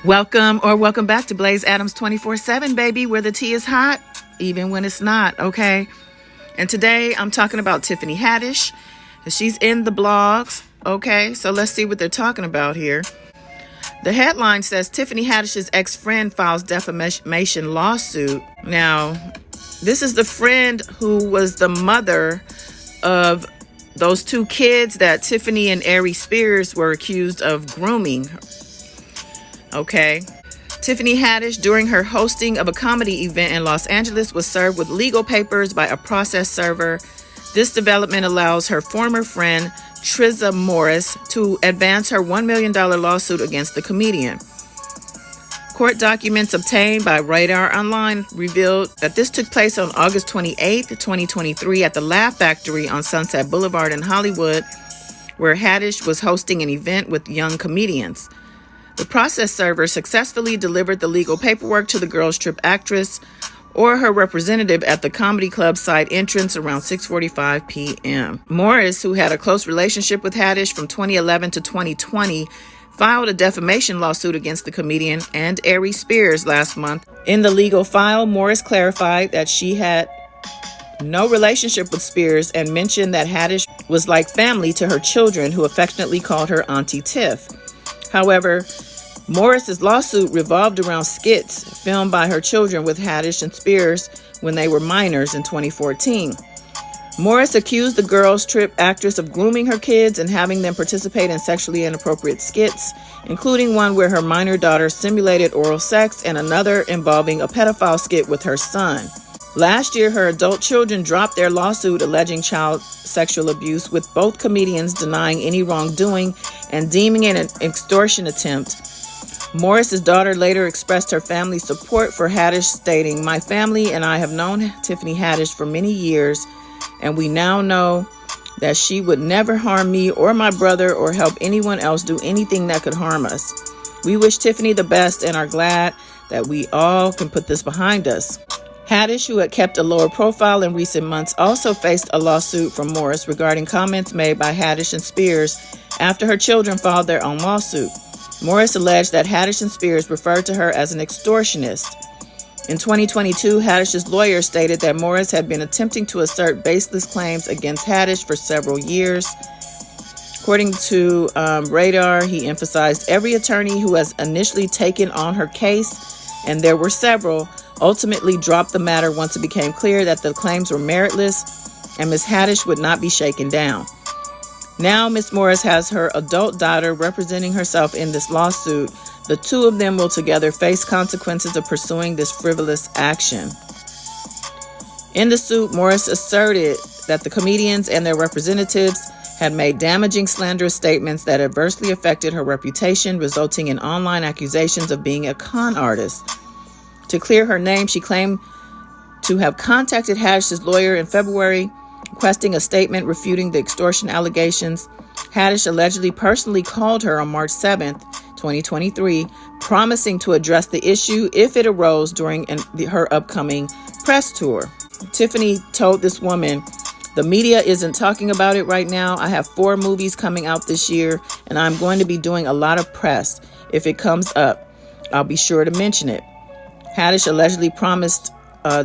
Welcome back to Blaze Adams 24/7, baby, where the tea is hot, even when it's not, okay? And today I'm talking about Tiffany Haddish. She's in the blogs, okay? So let's see what they're talking about here. The headline says Tiffany Haddish's ex-friend files defamation lawsuit. Now, this is the friend who was the mother of those two kids that Tiffany and Ari Spears were accused of grooming. Okay. Tiffany Haddish, during her hosting of a comedy event in Los Angeles, was served with legal papers by a process server. This development allows her former friend, Trisha Morris, to advance her $1 million lawsuit against the comedian. Court documents obtained by Radar Online revealed that this took place on August 28, 2023 at the Laugh Factory on Sunset Boulevard in Hollywood, where Haddish was hosting an event with young comedians. The process server successfully delivered the legal paperwork to the Girls Trip actress or her representative at the comedy club side entrance around 6:45 p.m. Morris, who had a close relationship with Haddish from 2011 to 2020, filed a defamation lawsuit against the comedian and Ari Spears last month. In the legal file, Morris clarified that she had no relationship with Spears and mentioned that Haddish was like family to her children, who affectionately called her Auntie Tiff. However, Morris's lawsuit revolved around skits filmed by her children with Haddish and Spears when they were minors in 2014. Morris accused the Girls Trip actress of grooming her kids and having them participate in sexually inappropriate skits, including one where her minor daughter simulated oral sex and another involving a pedophile skit with her son. Last year, her adult children dropped their lawsuit alleging child sexual abuse, with both comedians denying any wrongdoing and deeming it an extortion attempt. Morris's daughter later expressed her family's support for Haddish, stating, "My family and I have known Tiffany Haddish for many years, and we now know that she would never harm me or my brother or help anyone else do anything that could harm us. We wish Tiffany the best and are glad that we all can put this behind us." Haddish, who had kept a lower profile in recent months, also faced a lawsuit from Morris regarding comments made by Haddish and Spears after her children filed their own lawsuit. Morris alleged that Haddish and Spears referred to her as an extortionist. In 2022, Haddish's lawyer stated that Morris had been attempting to assert baseless claims against Haddish for several years. According to Radar, he emphasized every attorney who has initially taken on her case, and there were several, ultimately dropped the matter once it became clear that the claims were meritless and Ms. Haddish would not be shaken down. Now Ms. Morris has her adult daughter representing herself in this lawsuit. The two of them will together face consequences of pursuing this frivolous action. In the suit, Morris asserted that the comedians and their representatives had made damaging, slanderous statements that adversely affected her reputation, resulting in online accusations of being a con artist. To clear her name, she claimed to have contacted Haddish's lawyer in February, requesting a statement refuting the extortion allegations. Haddish allegedly personally called her on March 7th, 2023, promising to address the issue if it arose during her upcoming press tour. Tiffany told this woman, "The media isn't talking about it right now. I have 4 movies coming out this year, and I'm going to be doing a lot of press. If it comes up, I'll be sure to mention it." Haddish allegedly promised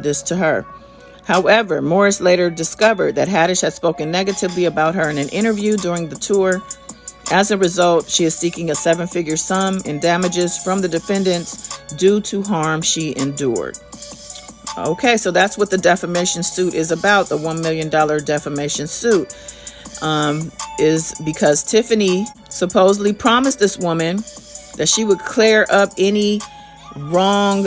this to her. However, Morris later discovered that Haddish had spoken negatively about her in an interview during the tour. As a result, she is seeking a 7-figure sum in damages from the defendants due to harm she endured. Okay, so that's what the defamation suit is about. The $1 million defamation suit is because Tiffany supposedly promised this woman that she would clear up any wrong,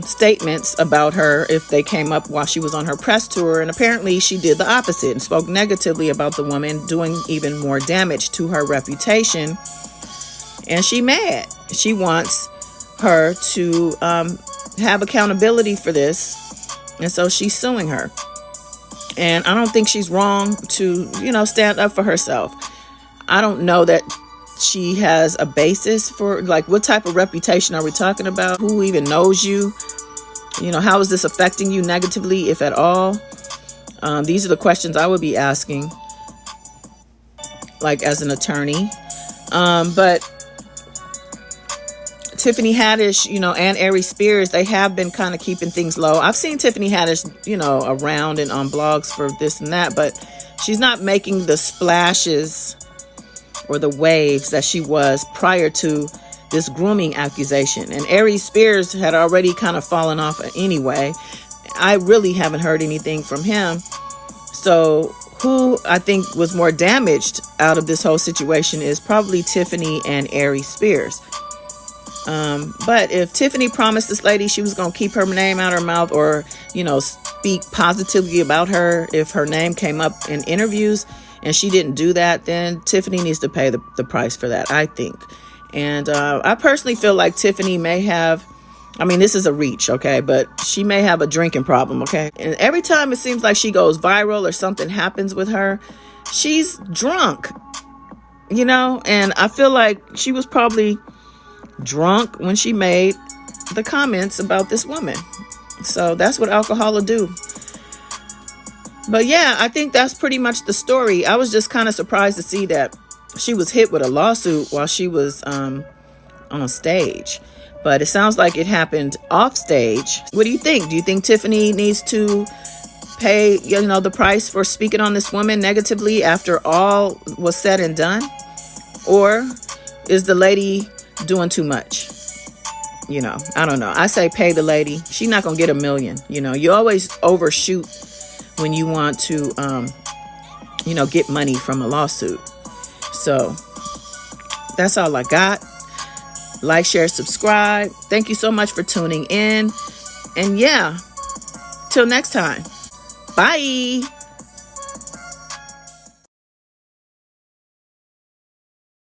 statements about her if they came up while she was on her press tour. And apparently she did the opposite and spoke negatively about the woman, doing even more damage to her reputation. And she mad. She wants her to have accountability for this. And so she's suing her. And I don't think she's wrong to, stand up for herself. I don't know that she has a basis for, what type of reputation are we talking about? Who even knows you? How is this affecting you negatively, if at all? These are the questions I would be asking, as an attorney. But Tiffany Haddish, and Ari Spears, they have been kind of keeping things low. I've seen Tiffany Haddish, around and on blogs for this and that, but she's not making the splashes or the waves that she was prior to this grooming accusation. And Ari Spears had already kind of fallen off anyway. I really haven't heard anything from him. So who I think was more damaged out of this whole situation is probably Tiffany and Ari Spears. But if Tiffany promised this lady she was going to keep her name out of her mouth, or, speak positively about her if her name came up in interviews, and she didn't do that, then Tiffany needs to pay the price for that, I think. And I personally feel like Tiffany may have, this is a reach, okay, but she may have a drinking problem, okay? And every time it seems like she goes viral or something happens with her, she's drunk, and I feel like she was probably drunk when she made the comments about this woman. So that's what alcohol will do. But yeah, I think that's pretty much the story. I was just kind of surprised to see that she was hit with a lawsuit while she was on stage. But it sounds like it happened off stage. What do you think? Do you think Tiffany needs to pay, the price for speaking on this woman negatively after all was said and done? Or is the lady doing too much? I don't know. I say pay the lady. She's not gonna get $1 million. You always overshoot when you want to get money from a lawsuit. So that's all I got. Like, share, subscribe. Thank you so much for tuning in. And yeah, till next time. Bye.